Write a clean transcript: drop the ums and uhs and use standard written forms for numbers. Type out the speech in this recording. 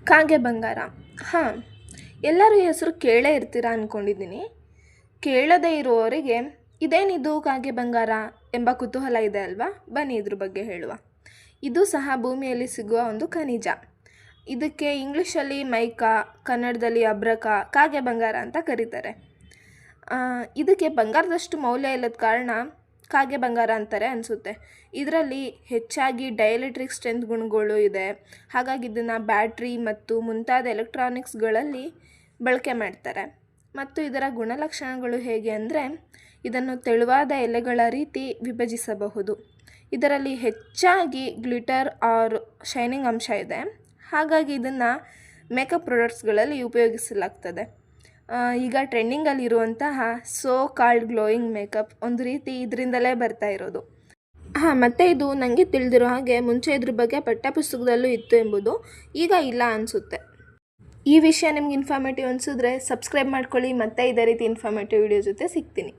ಕಾಗೆ ಬಂಗಾರ. ಹಾಂ, ಎಲ್ಲರೂ ಈ ಹೆಸರು ಕೇಳೇ ಇರ್ತೀರಾ ಅಂದ್ಕೊಂಡಿದ್ದೀನಿ. ಕೇಳದೇ ಇರುವವರಿಗೆ ಇದೇನಿದು ಕಾಗೆ ಬಂಗಾರ ಎಂಬ ಕುತೂಹಲ ಇದೆ ಅಲ್ವಾ? ಬನ್ನಿ ಇದ್ರ ಬಗ್ಗೆ ಹೇಳುವ. ಇದು ಸಹ ಭೂಮಿಯಲ್ಲಿ ಸಿಗುವ ಒಂದು ಖನಿಜ. ಇದಕ್ಕೆ ಇಂಗ್ಲೀಷಲ್ಲಿ ಮೈಕಾ, ಕನ್ನಡದಲ್ಲಿ ಅಬ್ರಕ, ಕಾಗೆ ಬಂಗಾರ ಅಂತ ಕರೀತಾರೆ. ಇದಕ್ಕೆ ಬಂಗಾರದಷ್ಟು ಮೌಲ್ಯ ಇಲ್ಲದ ಕಾರಣ ಕಾಗೆ ಬಂಗಾರ ಅಂತಾರೆ ಅನಿಸುತ್ತೆ. ಇದರಲ್ಲಿ ಹೆಚ್ಚಾಗಿ ಡೈಎಲೆಕ್ಟ್ರಿಕ್ ಸ್ಟ್ರೆಂತ್ ಗುಣಗಳು ಇದೆ. ಹಾಗಾಗಿ ಇದನ್ನು ಬ್ಯಾಟ್ರಿ ಮತ್ತು ಮುಂತಾದ ಎಲೆಕ್ಟ್ರಾನಿಕ್ಸ್ಗಳಲ್ಲಿ ಬಳಕೆ ಮಾಡ್ತಾರೆ. ಮತ್ತು ಇದರ ಗುಣಲಕ್ಷಣಗಳು ಹೇಗೆ ಅಂದರೆ, ಇದನ್ನು ತೆಳುವಾದ ಎಲೆಗಳ ರೀತಿ ವಿಭಜಿಸಬಹುದು. ಇದರಲ್ಲಿ ಹೆಚ್ಚಾಗಿ ಗ್ಲಿಟರ್ ಆರ್ ಶೈನಿಂಗ್ ಅಂಶ ಇದೆ. ಹಾಗಾಗಿ ಇದನ್ನು ಮೇಕಪ್ ಪ್ರಾಡಕ್ಟ್ಸ್ಗಳಲ್ಲಿ ಉಪಯೋಗಿಸಲಾಗ್ತದೆ. ಈಗ ಟ್ರೆಂಡಿಂಗಲ್ಲಿರುವಂತಹ ಸೋ ಕಾಲ್ಡ್ ಗ್ಲೋಯಿಂಗ್ ಮೇಕಪ್ ಒಂದು ರೀತಿ ಇದರಿಂದಲೇ ಬರ್ತಾ ಇರೋದು. ಮತ್ತು ಇದು ನನಗೆ ತಿಳಿದಿರೋ ಹಾಗೆ ಮುಂಚೆ ಇದ್ರ ಬಗ್ಗೆ ಪಠ್ಯಪುಸ್ತಕದಲ್ಲೂ ಇತ್ತು ಎಂಬುದು ಈಗ ಇಲ್ಲ ಅನಿಸುತ್ತೆ. ಈ ವಿಷಯ ನಿಮ್ಗೆ ಇನ್ಫಾರ್ಮೇಟಿವ್ ಅನಿಸಿದ್ರೆ ಸಬ್ಸ್ಕ್ರೈಬ್ ಮಾಡ್ಕೊಳ್ಳಿ. ಮತ್ತೆ ಇದೇ ರೀತಿ ಇನ್ಫಾರ್ಮೇಟಿವ್ ವಿಡಿಯೋ ಜೊತೆ ಸಿಗ್ತೀನಿ.